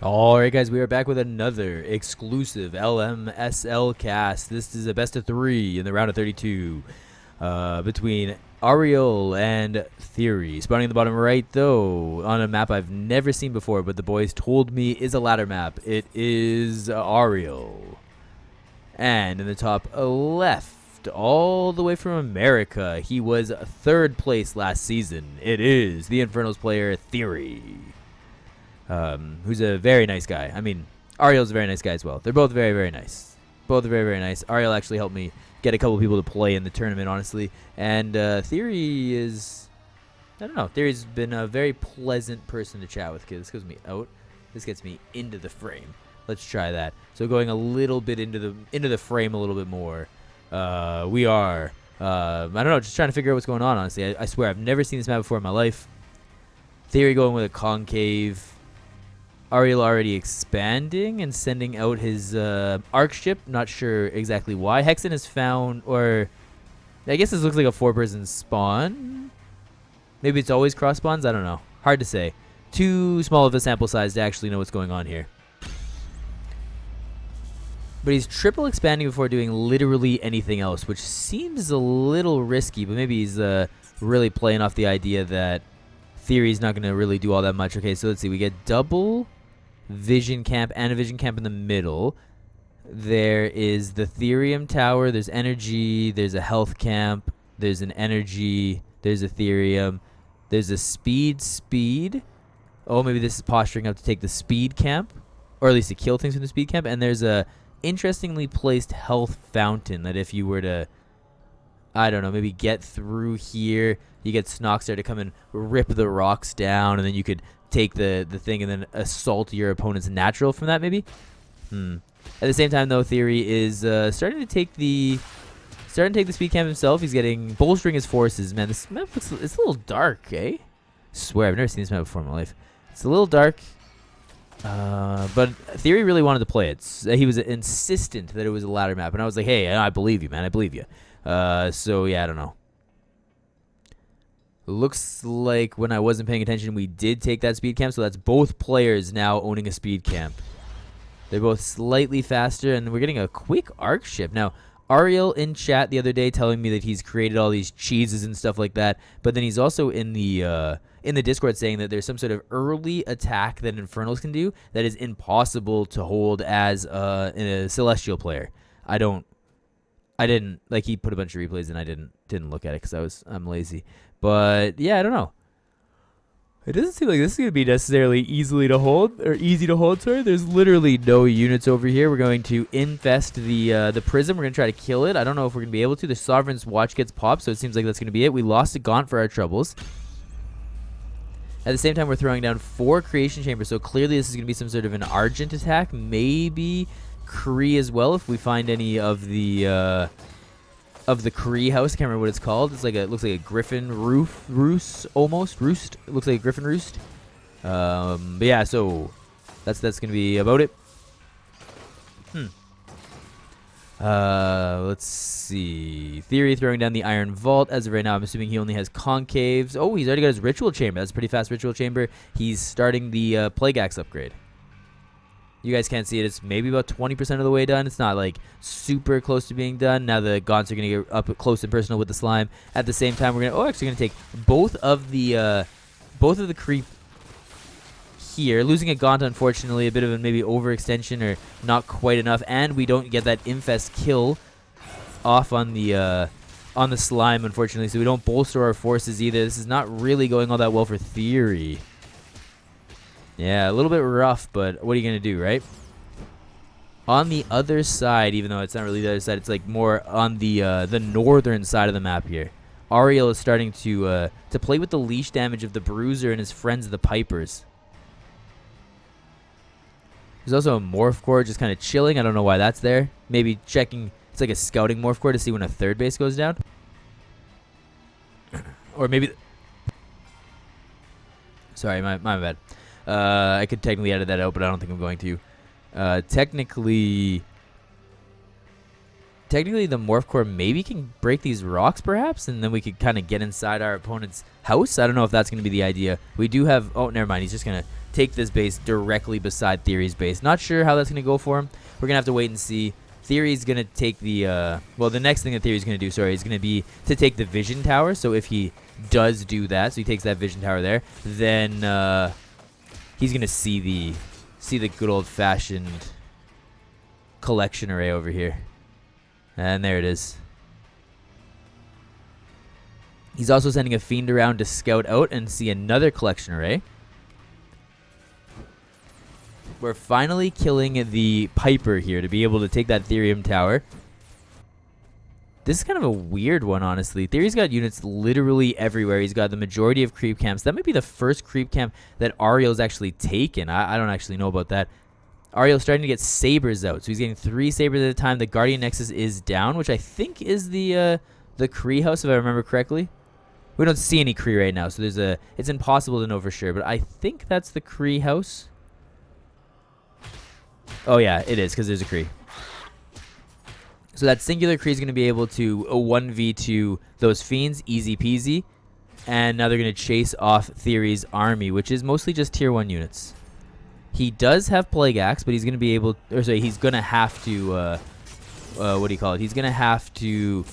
Alright guys, we are back with another exclusive LMSL cast. This is a best of 3 in the round of 32 between Aureil and TheoRy. Spawning in the bottom right though, on a map I've never seen before, but the boys told me is a ladder map. It is Aureil. And in the top left, all the way from America, he was 3rd place last season. It is the Infernals player TheoRy. Who's a very nice guy. I mean, Aureil's a very nice guy as well. They're both very, very nice. Both are very, very nice. Aureil actually helped me get a couple people to play in the tournament, honestly. And TheoRy is, I don't know. TheoRy's been a very pleasant person to chat with. This goes me out. This gets me into the frame. Let's try that. So going a little bit into the frame a little bit more. We are, I don't know, just trying to figure out what's going on, honestly. I swear, I've never seen this map before in my life. TheoRy going with a concave. Aureil already expanding and sending out his arc ship. Not sure exactly why. Hexen has found, or I guess this looks like a 4-person spawn. Maybe it's always cross spawns. I don't know. Hard to say. Too small of a sample size to actually know what's going on here. But he's triple expanding before doing literally anything else, which seems a little risky. But maybe he's really playing off the idea that TheoRy's not going to really do all that much. Okay, so let's see. We get double vision camp and a vision camp in the middle. There is the Therium tower. There's energy. There's a health camp. There's an energy. There's a Therium. There's a speed. Oh, maybe this is posturing up to take the speed camp, or at least to kill things from the speed camp. And there's a interestingly placed health fountain that if you were to, I don't know, maybe get through here, you get Snoxer to come and rip the rocks down, and then you could take the thing and then assault your opponent's natural from that, maybe. At the same time, though, TheoRy is starting to take the speed camp himself. He's getting bolstering his forces. Man, this map looks, it's a little dark, eh? I swear, I've never seen this map before in my life. It's a little dark. But TheoRy really wanted to play it. He was insistent that it was a ladder map, and I was like, hey, I believe you, man. I believe you. So yeah, I don't know. Looks like when I wasn't paying attention, we did take that speed camp. So that's both players now owning a speed camp. They're both slightly faster, and we're getting a quick arc ship. Now, Aureil in chat the other day telling me that he's created all these cheeses and stuff like that. But then he's also in the Discord saying that there's some sort of early attack that Infernals can do that is impossible to hold as a Celestial player. I didn't, like, he put a bunch of replays and I didn't look at it because I'm lazy. But yeah, I don't know. It doesn't seem like this is going to be necessarily easy to hold. Sorry, there's literally no units over here. We're going to infest the prism. We're going to try to kill it. I don't know if we're going to be able to. The Sovereign's watch gets popped, so it seems like that's going to be it. We lost a Gaunt for our troubles. At the same time, we're throwing down 4 creation chambers, so clearly this is going to be some sort of an Argent attack. Maybe Kree as well, if we find any of the Kree house. I can't remember what it's called. It's like it looks like a griffin roost almost. Roost. It looks like a griffin roost. But yeah, so that's gonna be about it. Let's see. TheoRy throwing down the Iron Vault. As of right now, I'm assuming he only has concaves. Oh, he's already got his Ritual Chamber. That's a pretty fast Ritual Chamber. He's starting the Plague Axe upgrade. You guys can't see it. It's maybe about 20% of the way done. It's not like super close to being done. Now the Gaunts are going to get up close and personal with the slime. At the same time, we're going to take both of the creep here. Losing a Gaunt, unfortunately, a bit of a maybe overextension or not quite enough, and we don't get that infest kill off on the slime, unfortunately. So we don't bolster our forces either. This is not really going all that well for TheoRy. Yeah, a little bit rough, but what are you going to do, right? On the other side, even though it's not really the other side, it's like more on the northern side of the map here. Aureil is starting to play with the leash damage of the Bruiser and his friends, the Pipers. There's also a Morph Core just kind of chilling. I don't know why that's there. Maybe checking. It's like a scouting Morph Core to see when a 3rd base goes down. Or maybe... Sorry, my bad. I could technically edit that out, but I don't think I'm going to. Technically, technically the Morph Core maybe can break these rocks perhaps, and then we could kind of get inside our opponent's house. I don't know if that's going to be the idea. We do have, oh, never mind. He's just going to take this base directly beside TheoRy's base. Not sure how that's going to go for him. We're going to have to wait and see. TheoRy's going to take the, well, the next thing that TheoRy's going to do, sorry, is going to be to take the Vision Tower. So if he does do that, so he takes that Vision Tower there, then he's going to see the good old-fashioned collection array over here. And there it is. He's also sending a Fiend around to scout out and see another collection array. We're finally killing the Piper here to be able to take that Therium Tower. This is kind of a weird one, honestly. TheoRy's got units literally everywhere. He's got the majority of creep camps. That might be the first creep camp that Aureil's actually taken. I don't actually know about that. Aureil's starting to get sabers out, so he's getting 3 sabers at a time. The Guardian Nexus is down, which I think is the Kree house, if I remember correctly. We don't see any Kree right now, so it's impossible to know for sure, but I think that's the Kree house. Oh yeah, it is, because there's a Kree. So that singular Kree is going to be able to 1v2 those Fiends, easy peasy. And now they're going to chase off TheoRy's army, which is mostly just tier 1 units. He does have Plague Axe, but he's going to be able, or sorry, he's going to have to, what do you call it? He's going to have to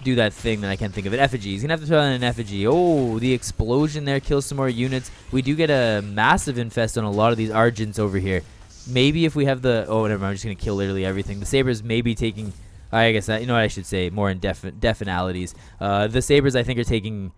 do that thing that I can't think of. An effigy. He's going to have to throw out an effigy. Oh, the explosion there kills some more units. We do get a massive infest on a lot of these Argents over here. Maybe if we have the, oh, never mind, I'm just going to kill literally everything. The Sabers may be taking, I guess, that, you know what I should say, more in definalities. The Sabers, I think, are taking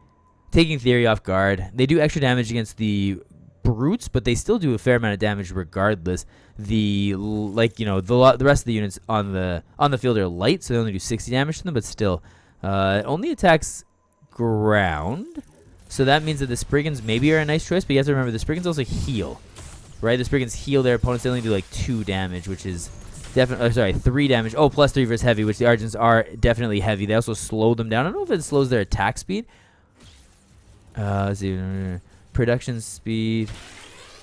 TheoRy off guard. They do extra damage against the Brutes, but they still do a fair amount of damage regardless. The the rest of the units on the field are light, so they only do 60 damage to them, but still, it only attacks ground. So that means that the Spriggans maybe are a nice choice, but you have to remember the Spriggans also heal, right? The Spriggans heal their opponents. They only do like 2 damage, which is definitely, sorry, 3 damage. Oh, plus 3 versus heavy, which the Argents are definitely heavy. They also slow them down. I don't know if it slows their attack speed. Let's see. Production speed.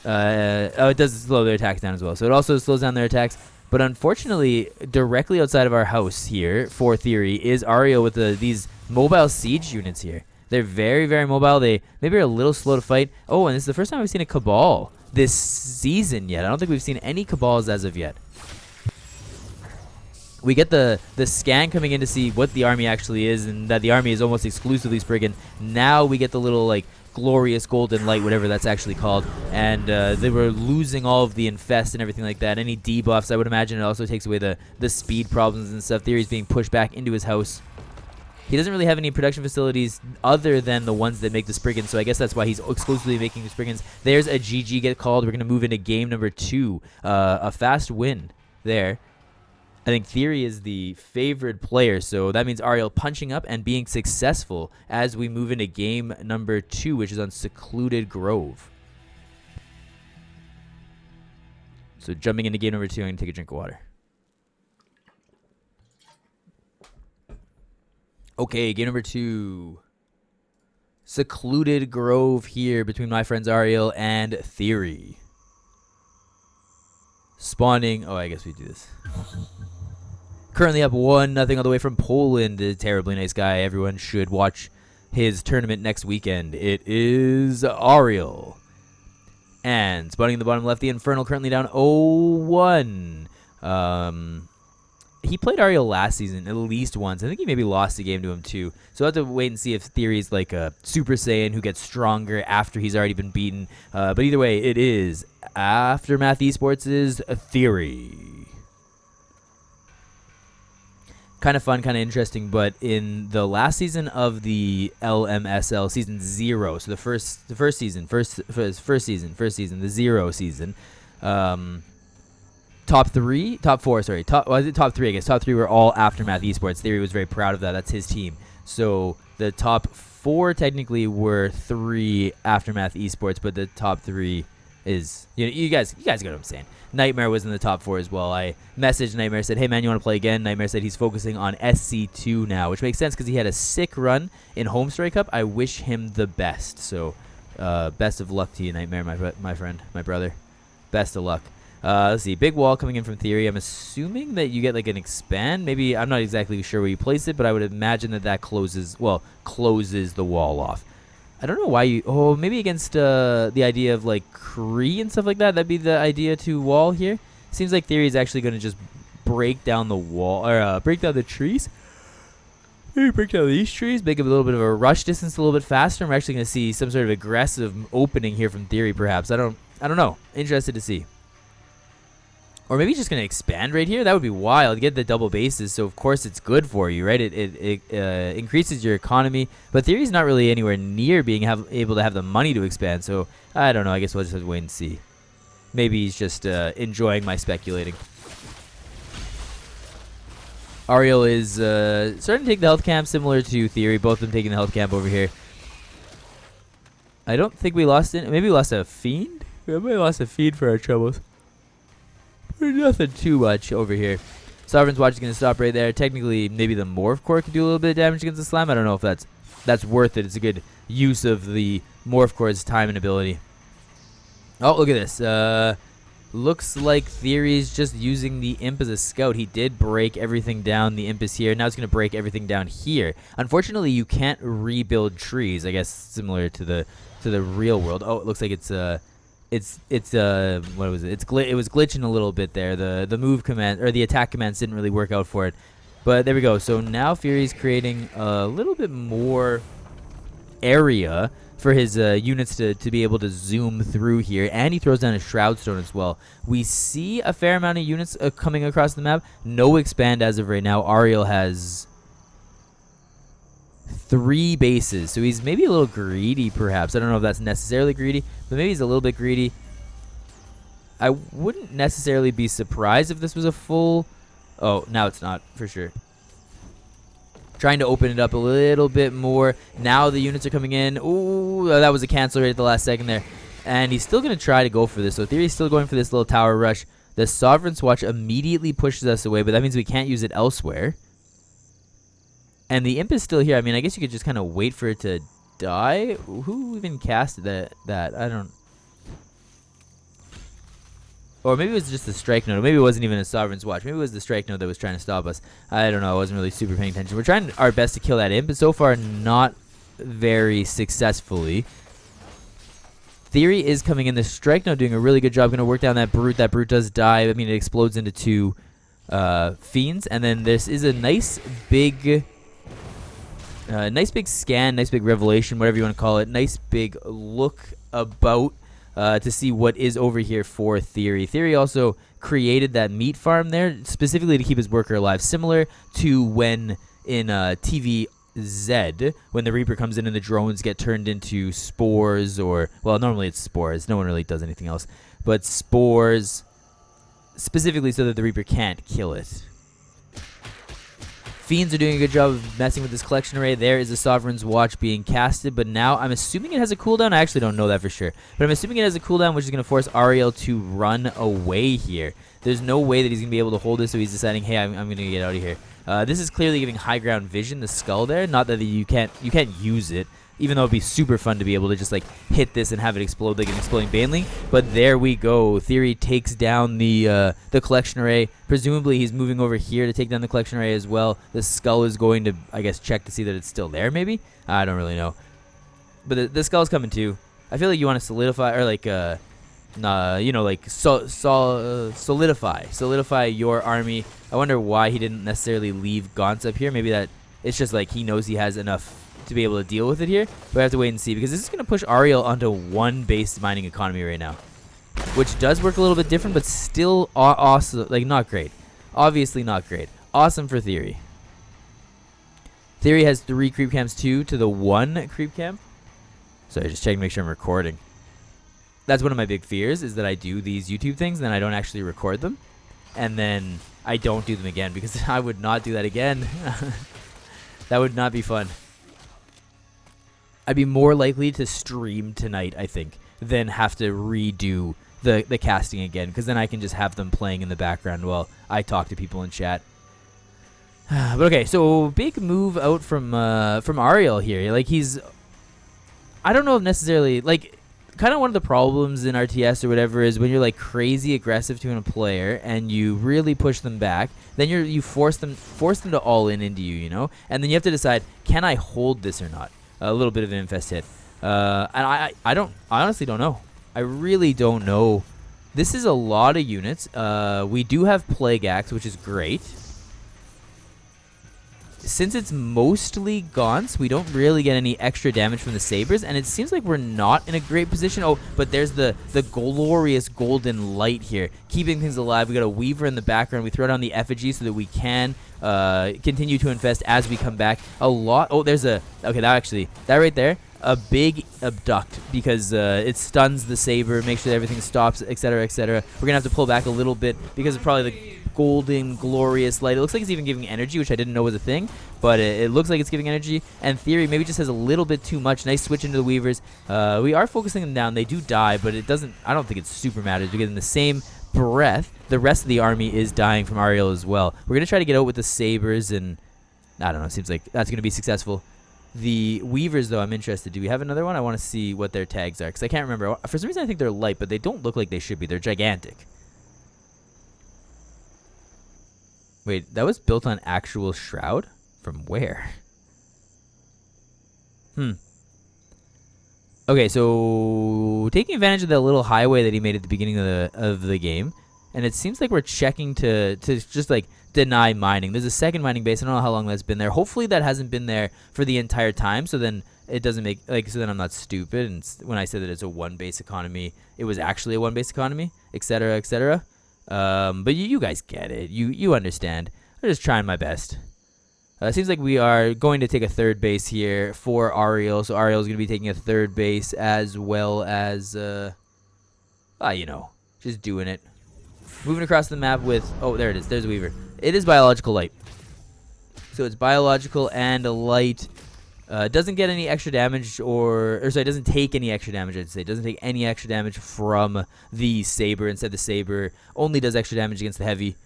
Oh, it does slow their attacks down as well. So it also slows down their attacks. But unfortunately, directly outside of our house here for TheoRy is Aureil with these mobile siege units here. They're very, very mobile. They maybe are a little slow to fight. Oh, and this is the first time we've seen a Cabal this season yet. I don't think we've seen any Cabals as of yet. We get the scan coming in to see what the army actually is, and that the army is almost exclusively Spriggan. Now we get the little, like, glorious golden light, whatever that's actually called, and they were losing all of the infest and everything like that. Any debuffs, I would imagine it also takes away the speed problems and stuff. TheoRy's being pushed back into his house. He doesn't really have any production facilities other than the ones that make the Spriggans, so I guess that's why he's exclusively making the Spriggans. There's a GG get called. We're going to move into game number 2. A fast win there. I think TheoRy is the favored player, so that means Aureil punching up and being successful as we move into game number 2, which is on Secluded Grove. So jumping into game number 2, I'm going to take a drink of water. Okay, game number 2. Secluded Grove here between my friends Aureil and TheoRy. Spawning. Oh, I guess we do this. Currently up 1-0 all the way from Poland. A terribly nice guy. Everyone should watch his tournament next weekend. It is Aureil. And spawning in the bottom left, the Infernal currently down 0-1. He played Aureil last season at least once. I think he maybe lost a game to him too. So we'll have to wait and see if TheoRy's like a Super Saiyan who gets stronger after he's already been beaten. But either way, it is Aftermath Esports' TheoRy. Kind of fun, kind of interesting, but in the last season of the LMSL, season 0, so the first season, the 0 season, top 3, I guess. Top 3 were all Aftermath Esports. TheoRy was very proud of that. That's his team. So the top 4 technically were 3 Aftermath Esports, but the top 3 is, you guys get what I'm saying. Nightmare was in the top 4 as well. I messaged Nightmare, said, hey man, you want to play again? Nightmare said he's focusing on SC2 now, which makes sense because he had a sick run in Homestory Cup. I wish him the best. So best of luck to you, Nightmare, my friend, my brother. Best of luck. Let's see. Big wall coming in from TheoRy. I'm assuming that you get like an expand. Maybe I'm not exactly sure where you place it, but I would imagine that that closes the wall off. I don't know why you. Oh, maybe against the idea of like Kree and stuff like that. That'd be the idea to wall here. Seems like TheoRy is actually going to just break down the wall or break down the trees. Maybe break down these trees, make a little bit of a rush distance a little bit faster. And we're actually going to see some sort of aggressive opening here from TheoRy, perhaps. I don't know. Interested to see. Or maybe just going to expand right here. That would be wild. Get the double bases, so of course it's good for you, right? It increases your economy. But TheoRy's not really anywhere near being able to have the money to expand. So I don't know. I guess we'll just have to wait and see. Maybe he's just enjoying my speculating. Aureil is starting to take the health camp, similar to TheoRy. Both of them taking the health camp over here. I don't think we lost it. Maybe we lost a fiend? We might have lost a fiend for our troubles. Nothing too much over here. Sovereign's Watch is going to stop right there. Technically, maybe the Morph Core could do a little bit of damage against the slime. I don't know if that's worth it. It's a good use of the Morph Core's time and ability. Oh, look at this. Looks like TheoRy's just using the Imp as a scout. He did break everything down. The Imp is here. Now it's going to break everything down here. Unfortunately, you can't rebuild trees. I guess similar to the real world. Oh, it looks like it's what was it? It was glitching a little bit there. The move command or the attack commands didn't really work out for it. But there we go. So now Fury's creating a little bit more area for his units to be able to zoom through here, and he throws down a Shroud Stone as well. We see a fair amount of units coming across the map. No expand as of right now. Aureil has 3 bases, so he's maybe a little greedy, perhaps. I don't know if that's necessarily greedy, but maybe he's a little bit greedy. I wouldn't necessarily be surprised if this was a full... Oh, now it's not, for sure. Trying to open it up a little bit more. Now the units are coming in. Ooh, that was a cancel right at the last second there. And he's still going to try to go for this. So TheoRy's still going for this little tower rush. The Sovereign's Watch immediately pushes us away, but that means we can't use it elsewhere. And the Imp is still here. I mean, I guess you could just kind of wait for it to die. Who even casted that? I don't... Or maybe it was just the strike node. Maybe it wasn't even a Sovereign's Watch. Maybe it was the strike node that was trying to stop us. I don't know. I wasn't really super paying attention. We're trying our best to kill that Imp, but so far not very successfully. TheoRy is coming in. The strike node doing a really good job. Going to work down that Brute. That Brute does die. I mean, it explodes into 2 Fiends. And then this is a nice big scan, nice big revelation, whatever you want to call it. Nice big look about to see what is over here for TheoRy. TheoRy also created that meat farm there specifically to keep his worker alive, similar to when in TVZ, when the Reaper comes in and the drones get turned into spores, or, well, normally it's spores. No one really does anything else. But spores, specifically so that the Reaper can't kill it. Fiends are doing a good job of messing with this collection array. There is a Sovereign's Watch being casted, but now I'm assuming it has a cooldown. I actually don't know that for sure, but I'm assuming it has a cooldown, which is going to force Aureil to run away here. There's no way that he's going to be able to hold this, so he's deciding, hey, I'm going to get out of here. This is clearly giving high ground vision, the skull there. Not that you can't use it, even though it'd be super fun to be able to just like hit this and have it explode like an exploding Baneling. But there we go. TheoRy takes down the collection array. Presumably he's moving over here to take down the collection array as well. The skull is going to, I guess, check to see that it's still there, maybe? I don't really know. But the skull's coming too. I feel like you want to solidify, or like, solidify your army. I wonder why he didn't necessarily leave Gaunt's up here. Maybe that it's just like he knows he has enough to be able to deal with it here, but I have to wait and see, because this is going to push Aureil onto 1 base mining economy right now, which does work a little bit different, but still awesome. Like, not great. Obviously not great. Awesome for TheoRy. TheoRy has 3 creep camps, 2 to the 1 creep camp. Sorry, just checking to make sure I'm recording. That's one of my big fears, is that I do these YouTube things and then I don't actually record them, and then I don't do them again, because I would not do that again. That would not be fun. I'd be more likely to stream tonight, I think, than have to redo the casting again, because then I can just have them playing in the background while I talk to people in chat. But okay, so big move out from Aureil here. Like, he's... I don't know if necessarily... Like, kind of one of the problems in RTS or whatever is when you're like crazy aggressive to a player and you really push them back, then you force them to all in into you, you know, and then you have to decide, can I hold this or not? A little bit of an infest hit, and I honestly don't know. I really don't know. This is a lot of units. We do have Plague Axe, which is great. Since it's mostly gaunts, we don't really get any extra damage from the sabers, and it seems like we're not in a great position. Oh, but there's the glorious golden light here, keeping things alive. We got a Weaver in the background. We throw down the effigy so that we can continue to infest as we come back. A lot. Oh, there's a. Okay, that right there, a big abduct, because it stuns the saber, makes sure that everything stops, etc., etc. We're gonna have to pull back a little bit because of probably the golden glorious light. It looks like it's even giving energy, which I didn't know was a thing, but it looks like it's giving energy. And TheoRy maybe just has a little bit too much. Nice switch into the Weavers. We are focusing them down. They do die, but it doesn't. I don't think it super matters because in the same breath, the rest of the army is dying from Aureil as well. We're gonna try to get out with the sabers, and I don't know. It seems like that's gonna be successful. The Weavers, though, I'm interested. Do we have another one? I want to see what their tags are because I can't remember. For some reason, I think they're light, but they don't look like they should be. They're gigantic. Wait, that was built on actual shroud? From where? Okay, so taking advantage of that little highway that he made at the beginning of the game, and it seems like we're checking to just like deny mining. There's a second mining base. I don't know how long that's been there. Hopefully that hasn't been there for the entire time, so then it doesn't make so then I'm not stupid. And when I said that it's a one base economy, it was actually a one base economy, etc., etc. But you guys get it. You understand. I'm just trying my best. It seems like we are going to take a third base here for Aureil. So Aureil is going to be taking a third base as well as, you know, just doing it. Moving across the map with, oh, there it is. There's a Weaver. It is biological light. So it's biological and a light. Doesn't get any extra damage sorry, doesn't take any extra damage, I'd say. Doesn't take any extra damage from the saber. Instead, the saber only does extra damage against the heavy.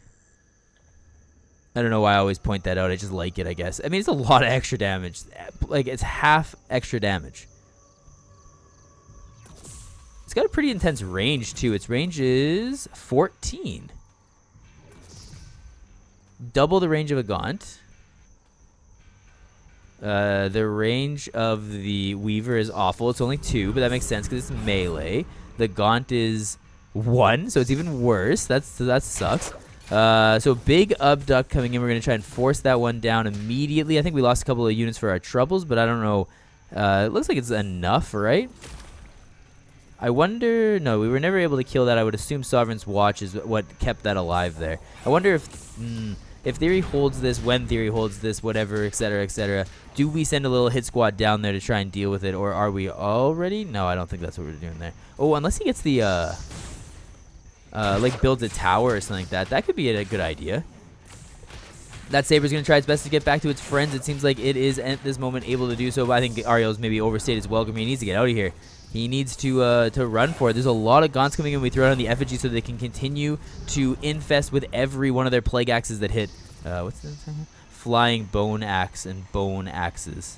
I don't know why I always point that out. I just like it, I guess. I mean, it's a lot of extra damage. Like, it's half extra damage. It's got a pretty intense range, too. Its range is 14. Double the range of a Gaunt. The range of the Weaver is awful. It's only 2, but that makes sense because it's melee. The Gaunt is 1, so it's even worse. That sucks. So big abduct coming in. We're going to try and force that one down immediately. I think we lost a couple of units for our troubles, but I don't know. It looks like it's enough, right? I wonder... No, we were never able to kill that. I would assume Sovereign's Watch is what kept that alive there. I wonder if TheoRy holds this, when TheoRy holds this, whatever, etc., etc. Do we send a little hit squad down there to try and deal with it, or are we already? No, I don't think that's what we're doing there. Oh, unless he gets the... like builds a tower or something like that. That could be a good idea. That Saber's going to try its best to get back to its friends. It seems like it is at this moment able to do so, but I think Aureil's maybe overstayed his welcome. He needs to get out of here. He needs to run for it. There's a lot of Gaunts coming in. We throw down the effigy so they can continue to infest with every one of their plague axes that hit. What's the thing? Flying bone axe and bone axes.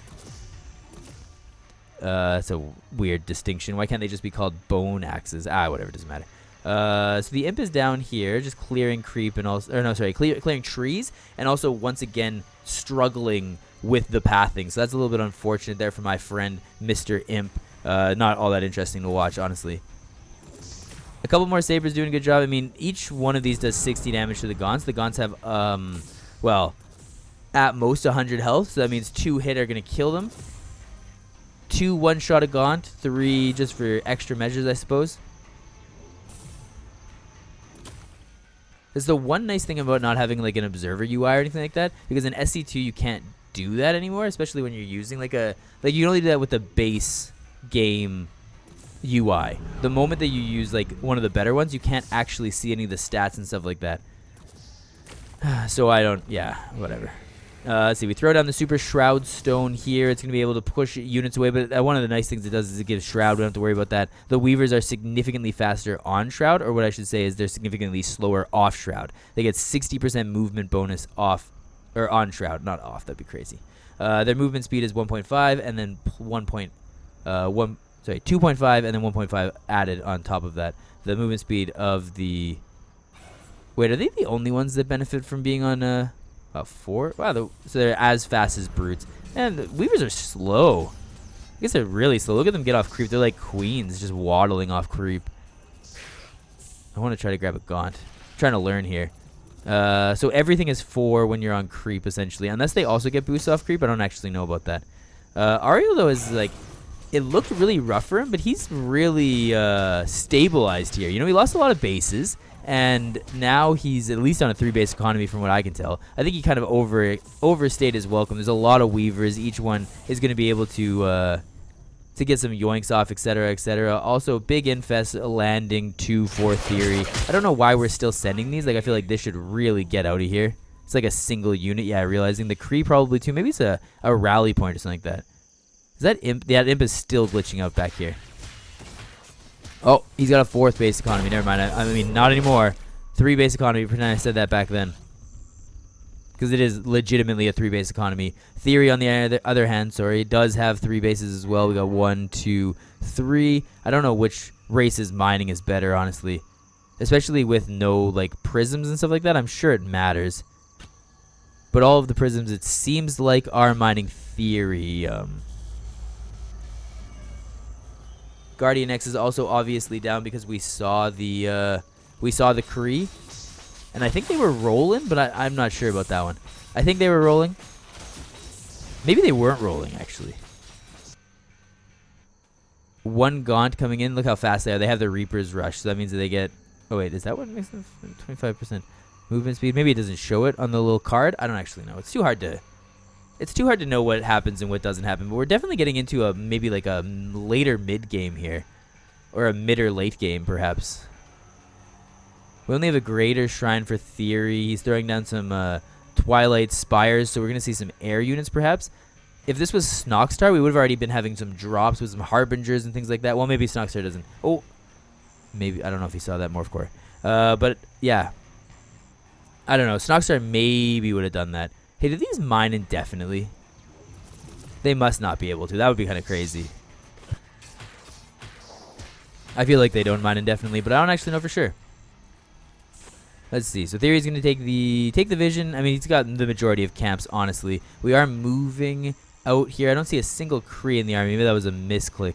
That's a weird distinction. Why can't they just be called bone axes? Whatever, doesn't matter. So the imp is down here, just clearing creep and also, clearing trees, and also once again struggling with the pathing. So that's a little bit unfortunate there for my friend Mr. Imp. Not all that interesting to watch, honestly. A couple more sabers doing a good job. I mean, each one of these does 60 damage to the Gaunts. The Gaunts have, well, at most 100 health, so that means 2 hit are going to kill them. 2 one-shot a Gaunt, 3 just for extra measures, I suppose. That's the one nice thing about not having like an observer UI or anything like that, because in SC2 you can't do that anymore, especially when you're using you can only do that with the base game UI. The moment that you use like one of the better ones, you can't actually see any of the stats and stuff like that. So whatever. Let's see, we throw down the Super Shroud Stone here. It's going to be able to push units away, but one of the nice things it does is it gives Shroud. We don't have to worry about that. The Weavers are significantly faster on Shroud, or what I should say is they're significantly slower off Shroud. They get 60% movement bonus off, or on Shroud, not off, that'd be crazy. Their movement speed is 1.5, and then Sorry, 2.5 and then 1.5 added on top of that. The movement speed of the... Wait, are they the only ones that benefit from being on 4? Wow, so they're as fast as brutes. And the weavers are slow. I guess they're really slow. Look at them get off creep. They're like queens just waddling off creep. I want to try to grab a gaunt. I'm trying to learn here. So everything is 4 when you're on creep, essentially. Unless they also get boosts off creep. I don't actually know about that. Aureil, though, is like... It looked really rough for him, but he's really stabilized here. You know, he lost a lot of bases, and now he's at least on a 3-base economy from what I can tell. I think he kind of overstayed his welcome. There's a lot of weavers. Each one is going to be able to get some yoinks off, etc., etc. Also, big infest landing 2 for Theory. I don't know why we're still sending these. Like, I feel like this should really get out of here. It's like a single unit. Yeah, realizing the Kree probably too. Maybe it's a rally point or something like that. Is that imp? Yeah, that imp is still glitching out back here. Oh, he's got a 4th base economy. Never mind. I mean, not anymore. 3 base economy. Pretend I said that back then. Because it is legitimately a 3 base economy. Theory, on the other hand, sorry, does have 3 bases as well. We got 1, 2, 3. I don't know which race's mining is better, honestly. Especially with no, like, prisms and stuff like that. I'm sure it matters. But all of the prisms, it seems like, are mining Theory. Guardian X is also obviously down because we saw the Kree, and I think they were rolling, but I'm not sure about that one. I think they were rolling. Maybe they weren't rolling actually. 1 Gaunt coming in. Look how fast they are. They have the Reaper's Rush, so that means that they get. Oh wait, is that what makes them 25% movement speed? Maybe it doesn't show it on the little card. I don't actually know. It's too hard to. It's too hard to know what happens and what doesn't happen, but we're definitely getting into a maybe like a later mid game here, or a mid or late game perhaps. We only have a Greater Shrine for Theory. He's throwing down some Twilight Spires, so we're gonna see some air units perhaps. If this was Snogstar, we would have already been having some drops with some Harbingers and things like that. Well, maybe Snogstar doesn't. Oh, maybe I don't know if he saw that Morph Core, but yeah, I don't know. Snogstar maybe would have done that. Hey, do these mine indefinitely? They must not be able to. That would be kind of crazy. I feel like they don't mine indefinitely, but I don't actually know for sure. Let's see. So Theory's going to take the vision. I mean, he's got the majority of camps, honestly. We are moving out here. I don't see a single Kree in the army. Maybe that was a misclick.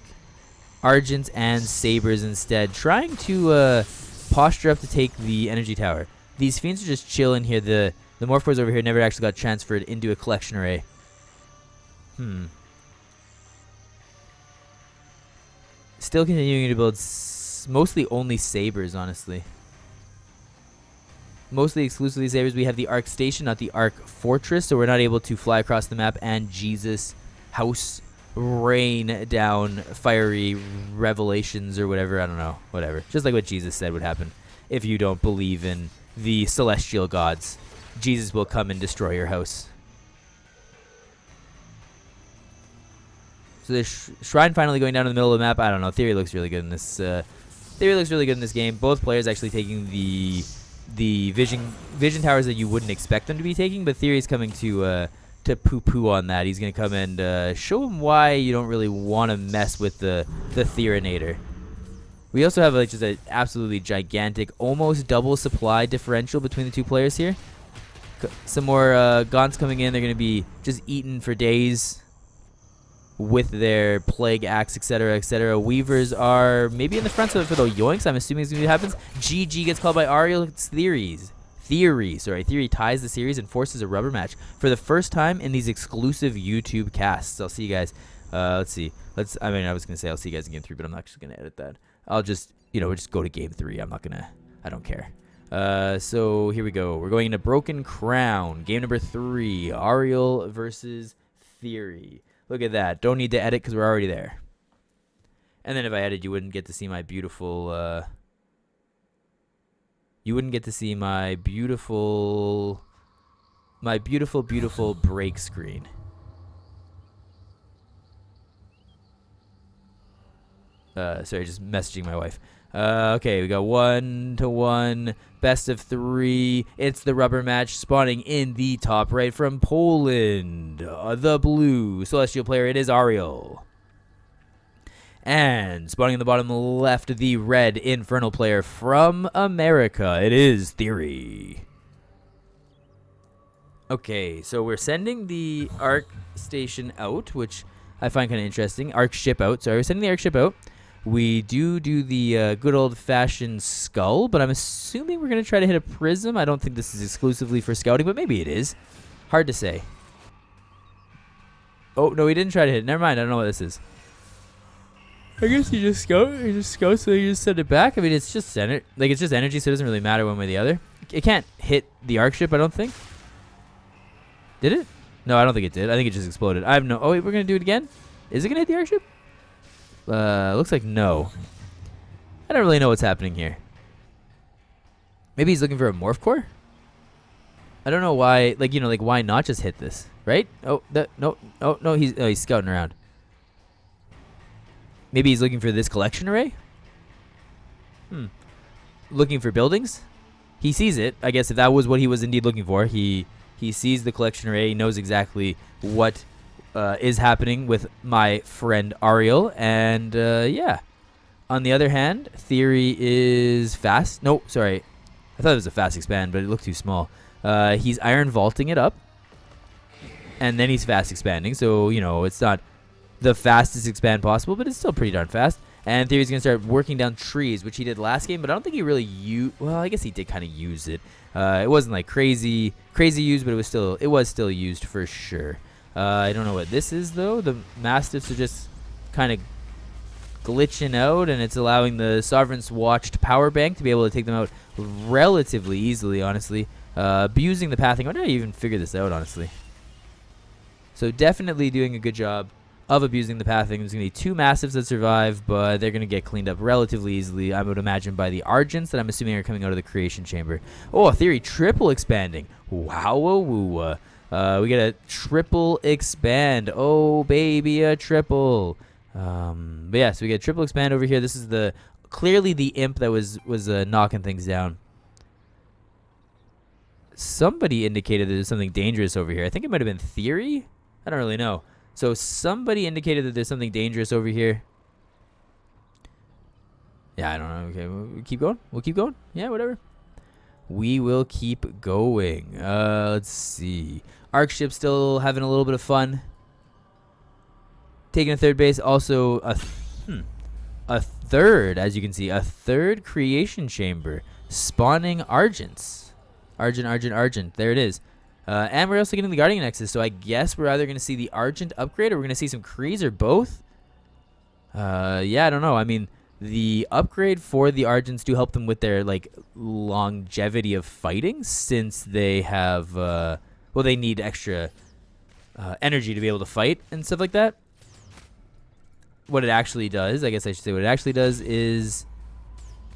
Argents and Sabers instead. Trying to posture up to take the energy tower. These Fiends are just chilling here. The Morph Cores over here never actually got transferred into a collection array. Still continuing to build mostly only Sabers, honestly. Mostly exclusively Sabers. We have the Arc Station, not the Arc Fortress, so we're not able to fly across the map and Jesus House rain down fiery revelations or whatever. I don't know. Whatever. Just like what Jesus said would happen if you don't believe in the celestial gods. Jesus will come and destroy your house. So this shrine finally going down in the middle of the map. I don't know. Theory looks really good in this. Theory looks really good in this game. Both players actually taking the vision towers that you wouldn't expect them to be taking, but Theory's coming to poo-poo on that. He's gonna come and show him why you don't really want to mess with the Theorinator. We also have like just an absolutely gigantic, almost double supply differential between the two players here. Some more Gaunts coming in. They're going to be just eaten for days with their Plague Axe, etc., etc. Weavers are maybe in the front for the yoinks. I'm assuming it's going to be what happens. GG gets called by Aureil. It's Theory, sorry. Theory ties the series and forces a rubber match for the first time in these exclusive YouTube casts. I'll see you guys. Let's see. I was going to say I'll see you guys in game 3, but I'm not actually going to edit that. I'll just, we'll just go to game 3. I don't care. So here we go. We're going into Broken Crown. Game number 3. Aureil versus Theory. Look at that. Don't need to edit because we're already there. And then if I edit, you wouldn't get to see my beautiful... you wouldn't get to see my beautiful break screen. Sorry, just messaging my wife. Okay, we got 1-1, best of 3. It's the rubber match spawning in the top right from Poland. The blue celestial player, it is Aureil. And spawning in the bottom left, the red Infernal player from America. It is TheoRy. Okay, so we're sending the Arc station out, which I find kind of interesting. Arc ship out. Sorry, we're sending the Arc ship out. We do the good old-fashioned skull, but I'm assuming we're going to try to hit a prism. I don't think this is exclusively for scouting, but maybe it is. Hard to say. Oh, no, he didn't try to hit it. Never mind, I don't know what this is. I guess you just scout, so you just send it back. I mean, it's just it's just energy, so it doesn't really matter one way or the other. It can't hit the Arc ship, I don't think. Did it? No, I don't think it did. I think it just exploded. I have no... Oh, wait, we're going to do it again? Is it going to hit the Arc ship? Looks like no. I don't really know what's happening here. Maybe he's looking for a morph core? I don't know why, why not just hit this, right? Oh, no, he's scouting around. Maybe he's looking for this collection array? Looking for buildings? He sees it. I guess if that was what he was indeed looking for, he sees the collection array. He knows exactly what is happening with my friend Aureil. And, yeah. On the other hand, TheoRy is fast. No, sorry. I thought it was a fast expand, but it looked too small. He's iron vaulting it up. And then he's fast expanding. So, it's not the fastest expand possible, but it's still pretty darn fast. And TheoRy's going to start working down trees, which he did last game, but I don't think he really used... Well, I guess he did kind of use it. It wasn't like crazy used, but it was still used for sure. I don't know what this is, though. The Mastiffs are just kind of glitching out, and it's allowing the Sovereign's Watched power bank to be able to take them out relatively easily, honestly. Abusing the pathing. How did I even figure this out, honestly? So definitely doing a good job of abusing the pathing. There's going to be 2 Mastiffs that survive, but they're going to get cleaned up relatively easily, I would imagine, by the Argents that I'm assuming are coming out of the Creation Chamber. Oh, TheoRy triple expanding. Wow-a-woo. We get a triple expand. Oh, baby, a triple. But yeah, so we get a triple expand over here. This is clearly the imp that was knocking things down. Somebody indicated that there's something dangerous over here. I think it might have been TheoRy. I don't really know. So somebody indicated that there's something dangerous over here. Yeah, I don't know. Okay, we'll keep going. We'll keep going. Yeah, whatever. We will keep going. Let's see. Arc ship still having a little bit of fun. Taking a third base. Also a third, as you can see, a third creation chamber. Spawning Argents. Argent. There it is. And we're also getting the Guardian Nexus, so I guess we're either going to see the Argent upgrade or we're going to see some Krees or both. Yeah, I don't know. I mean, the upgrade for the Argents do help them with their, longevity of fighting, since they have, they need extra energy to be able to fight and stuff like that. What it actually does, I guess I should say what it actually does is...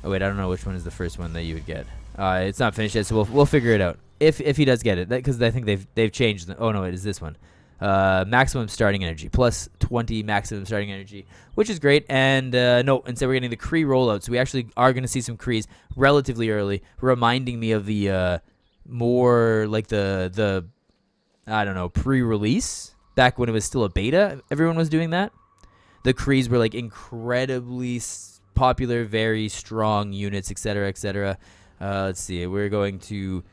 Oh, wait, I don't know which one is the first one that you would get. It's not finished yet, so we'll figure it out. If he does get it, because I think they've changed. Oh no, it is this one. Maximum starting energy, plus 20 maximum starting energy, which is great. And no, instead we're getting the Kree rollout, so we actually are going to see some Krees relatively early, reminding me of the more like the I don't know, pre-release back when it was still a beta. Everyone was doing that. The Krees were incredibly popular, very strong units, etc., etc. Let's see. We're going to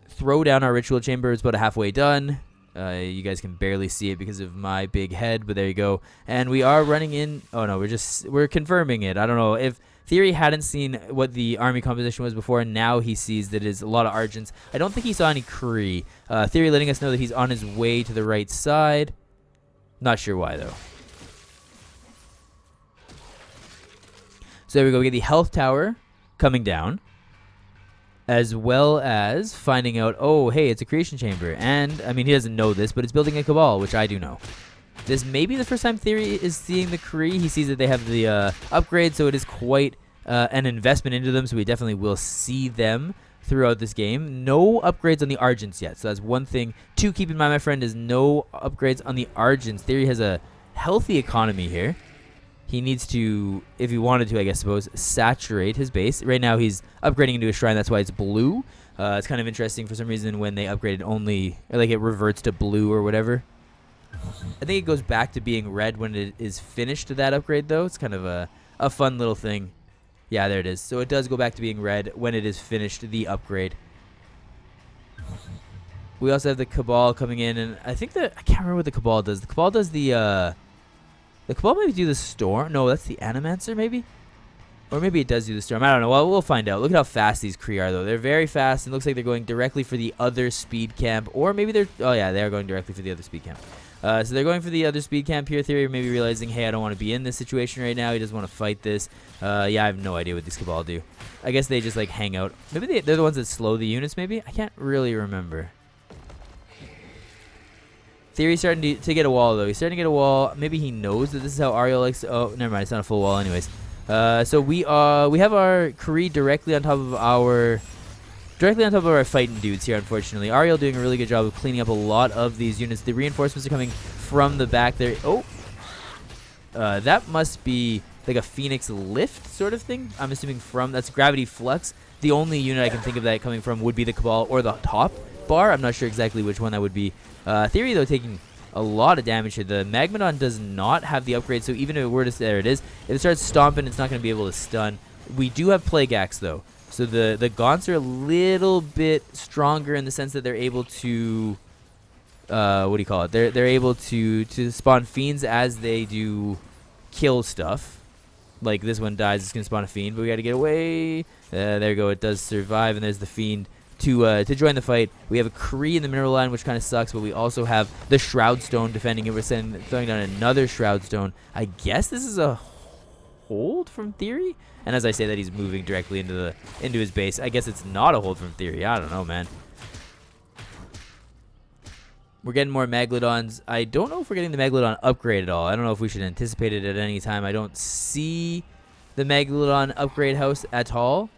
throw down our ritual chamber. It's about halfway done. You guys can barely see it because of my big head, but there you go. And we are running in. Oh no, we're confirming it. I don't know if TheoRy hadn't seen what the army composition was before, and now he sees that it's a lot of Argents. I don't think he saw any Kree. TheoRy letting us know that he's on his way to the right side. Not sure why though. So there we go. We get the health tower coming down, as well as finding out, oh, hey, it's a creation chamber. And, I mean, he doesn't know this, but it's building a cabal, which I do know. This may be the first time TheoRy is seeing the Kree. He sees that they have the upgrade, so it is quite an investment into them, so we definitely will see them throughout this game. No upgrades on the Argents yet, so that's one thing to keep in mind, my friend, is no upgrades on the Argents. TheoRy has a healthy economy here. He needs to, if he wanted to, I suppose, saturate his base. Right now, he's upgrading into a shrine. That's why it's blue. It's kind of interesting for some reason when they upgrade it only, it reverts to blue or whatever. I think it goes back to being red when it is finished that upgrade, though. It's kind of a fun little thing. Yeah, there it is. So it does go back to being red when it is finished the upgrade. We also have the Cabal coming in, and I think that I can't remember what the Cabal does. The Cabal does the Cabal maybe do the Storm. No, that's the Animancer maybe, or maybe it does do the Storm. I don't know. Well, we'll find out. Look at how fast these Kree are, though. They're very fast, and it looks like they're going directly for the other speed camp, or maybe they're. Oh yeah, they are going directly for the other speed camp. So they're going for the other speed camp here. TheoRy maybe realizing, hey, I don't want to be in this situation right now. He doesn't want to fight this. Yeah, I have no idea what these Cabal do. I guess they just like hang out. Maybe they're the ones that slow the units. Maybe I can't really remember. TheoRy's starting to get a wall, though. He's starting to get a wall. Maybe he knows that this is how Aureil likes to... Oh, never mind. It's not a full wall anyways. So we have our Kree directly on top of our... Directly on top of our fighting dudes here, unfortunately. Aureil doing a really good job of cleaning up a lot of these units. The reinforcements are coming from the back there. Oh! That must be like a Phoenix Lift sort of thing. I'm assuming from... That's Gravity Flux. The only unit I can think of that coming from would be the Cabal or the top bar. I'm not sure exactly which one that would be. TheoRy, though, taking a lot of damage here. The Magmadon does not have the upgrade, so even if it were to... There it is. If it starts stomping, it's not going to be able to stun. We do have Plague Axe, though. So the Gaunts are a little bit stronger in the sense that they're able to... what do you call it? They're able to spawn Fiends as they do kill stuff. Like this one dies, it's going to spawn a Fiend, but we got to get away. There you go. It does survive, and there's the Fiend. To join the fight. We have a Kree in the mineral line, which kind of sucks, but we also have the Shroud Stone defending it. We're throwing down another Shroud Stone. I guess this is a hold from TheoRy, and as I say that, he's moving directly into his base. I guess it's not a hold from TheoRy. I don't know, man. We're getting more Megalodons. I don't know if we're getting the Megalodon upgrade at all. I don't know if we should anticipate it at any time. I don't see the Megalodon upgrade house at all.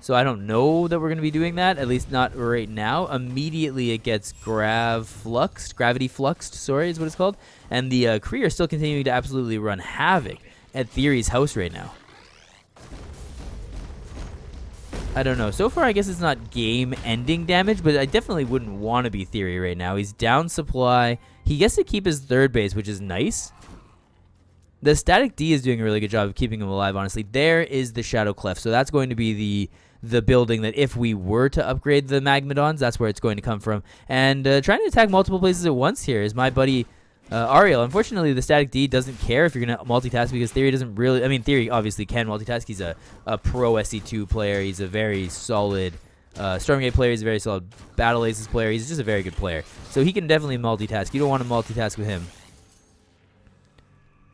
So I don't know that we're going to be doing that, at least not right now. Immediately it gets gravity fluxed, sorry, is what it's called. And the Kree are still continuing to absolutely run havoc at TheoRy's house right now. I don't know. So far, I guess it's not game-ending damage, but I definitely wouldn't want to be TheoRy right now. He's down supply. He gets to keep his third base, which is nice. The Static D is doing a really good job of keeping him alive, honestly. There is the Shadow Cleft, so that's going to be the building that if we were to upgrade the Magmadons, that's where it's going to come from. And trying to attack multiple places at once here is my buddy Aureil. Unfortunately, the Static D doesn't care if you're going to multitask because TheoRy doesn't really... I mean, TheoRy obviously can multitask. He's a pro SC2 player. He's a very solid StormGate player. He's a very solid Battle Aces player. He's just a very good player. So he can definitely multitask. You don't want to multitask with him.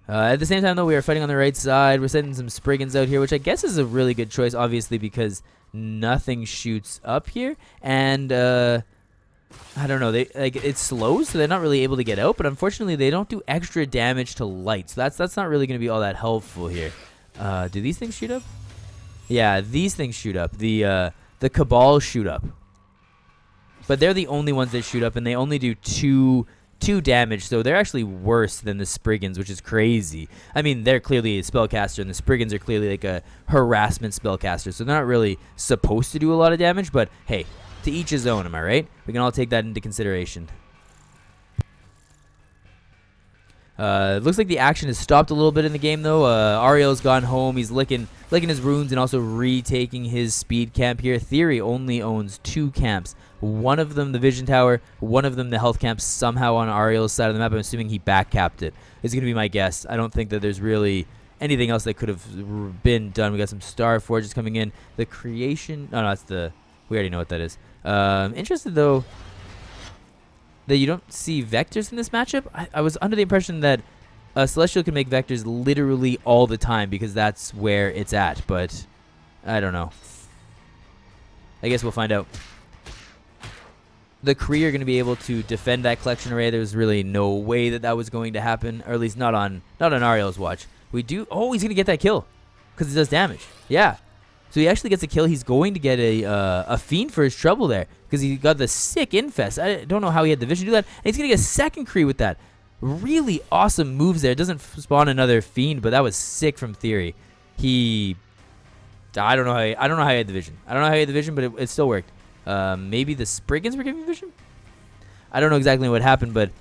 At the same time, though, we are fighting on the right side. We're sending some Spriggans out here, which I guess is a really good choice, obviously, because nothing shoots up here. And, I don't know, it's slow, so they're not really able to get out. But unfortunately, they don't do extra damage to light. So that's not really going to be all that helpful here. Do these things shoot up? Yeah, these things shoot up. The Cabal shoot up. But they're the only ones that shoot up, and they only do two damage, so they're actually worse than the Spriggans, which is crazy. I mean, they're clearly a spellcaster, and the Spriggans are clearly like a harassment spellcaster, so they're not really supposed to do a lot of damage, but hey, to each his own, am I right? We can all take that into consideration. It looks like the action has stopped a little bit in the game, though. Aureil's gone home. He's licking his runes and also retaking his speed camp here. TheoRy only owns 2 camps. One of them, the Vision Tower. One of them, the Health Camp, somehow on Aureil's side of the map. I'm assuming he backcapped it. It's going to be my guess. I don't think that there's really anything else that could have been done. We got some Star Forges coming in. The creation... Oh, no, that's the... We already know what that is. Interested, though, that you don't see vectors in this matchup. I was under the impression that Celestial can make vectors literally all the time because that's where it's at, but I don't know. I guess we'll find out. The Kree are going to be able to defend that collection array. There's really no way that was going to happen, or at least not on Aureil's watch. We do... Oh, he's going to get that kill because it does damage. Yeah. So he actually gets a kill. He's going to get a Fiend for his trouble there because he got the sick Infest. I don't know how he had the vision to do that. And he's going to get a second Kree with that. Really awesome moves there. It doesn't spawn another Fiend, but that was sick from TheoRy. I don't know how he had the vision. I don't know how he had the vision, but it still worked. Maybe the Spriggans were giving vision? I don't know exactly what happened, but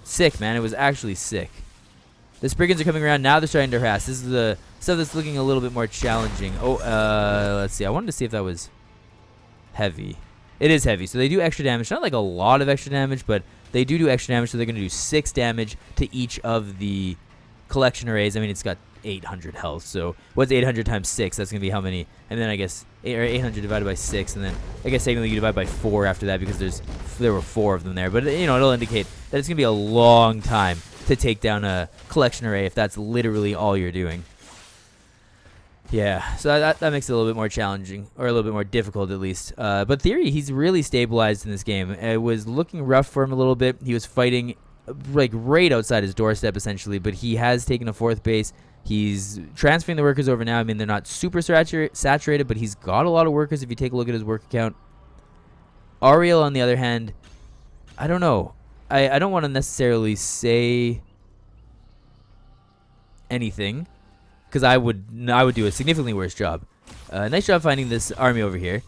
Sick, man. It was actually sick. The Spriggans are coming around. Now they're starting to harass. This is the stuff that's looking a little bit more challenging. Oh, let's see. I wanted to see if that was heavy. It is heavy, so they do extra damage. Not like a lot of extra damage, but they do extra damage, so they're going to do 6 damage to each of the collection arrays. I mean, it's got 800 health, so what's 800 times 6? That's going to be how many? And then I guess 800 divided by 6, and then I guess technically you divide by 4 after that because there were 4 of them there. But, you know, it'll indicate that it's going to be a long time to take down a collection array if that's literally all you're doing. Yeah, so that makes it a little bit more challenging, or a little bit more difficult at least. But TheoRy, he's really stabilized in this game. It was looking rough for him a little bit. He was fighting like right outside his doorstep essentially, but he has taken a 4th base. He's transferring the workers over now. I mean, they're not super saturated, but he's got a lot of workers if you take a look at his work account. Aureil, on the other hand, I don't know. I don't want to necessarily say anything, because I would do a significantly worse job. Nice job finding this army over here.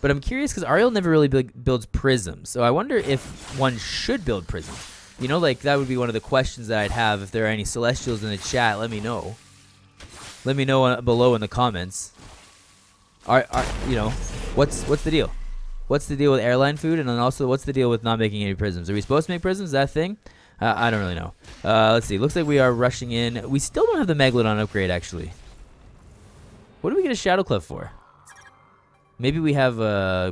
But I'm curious because Aureil never really builds prisms. So I wonder if one should build prisms. You know, like that would be one of the questions that I'd have. If there are any Celestials in the chat, let me know. Let me know below in the comments. You know, what's the deal? What's the deal with airline food? And then also, what's the deal with not making any prisms? Are we supposed to make prisms? Is that a thing? I don't really know. Let's see. Looks like we are rushing in. We still don't have the Megalodon upgrade, actually. What do we get a Shadow Clef for? Maybe we have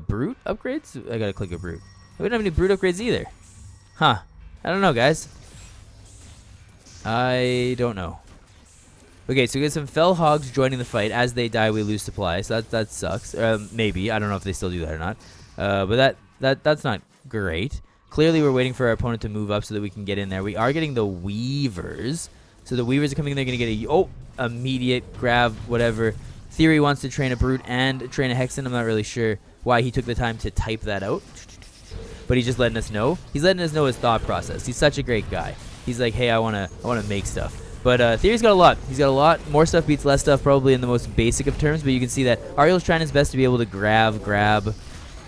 Brute upgrades? I gotta click a Brute. We don't have any Brute upgrades either. Huh. I don't know, guys. I don't know. Okay, so we get some Fell Hogs joining the fight. As they die, we lose supply. So that sucks. Maybe. I don't know if they still do that or not. But that's not great. Clearly, we're waiting for our opponent to move up so that we can get in there. We are getting the Weavers. So the Weavers are coming in. They're going to get immediate grab, whatever. TheoRy wants to train a Brute and train a Hexen. I'm not really sure why he took the time to type that out. But he's just letting us know. He's letting us know his thought process. He's such a great guy. He's like, hey, I wanna make stuff. But TheoRy's got a lot. He's got a lot. More stuff beats less stuff, probably in the most basic of terms. But you can see that Aureil's trying his best to be able to grab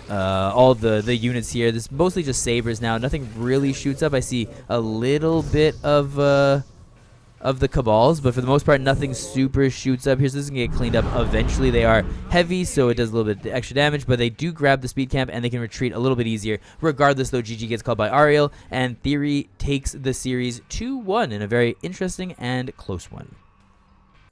all the units here. This is mostly just sabers now. Nothing really shoots up. I see a little bit of the Cabals, but for the most part, nothing super shoots up here. So this is going to get cleaned up eventually. They are heavy, so it does a little bit extra damage, but they do grab the speed camp, and they can retreat a little bit easier. Regardless, though, GG gets called by Aureil, and TheoRy takes the series 2-1 in a very interesting and close one.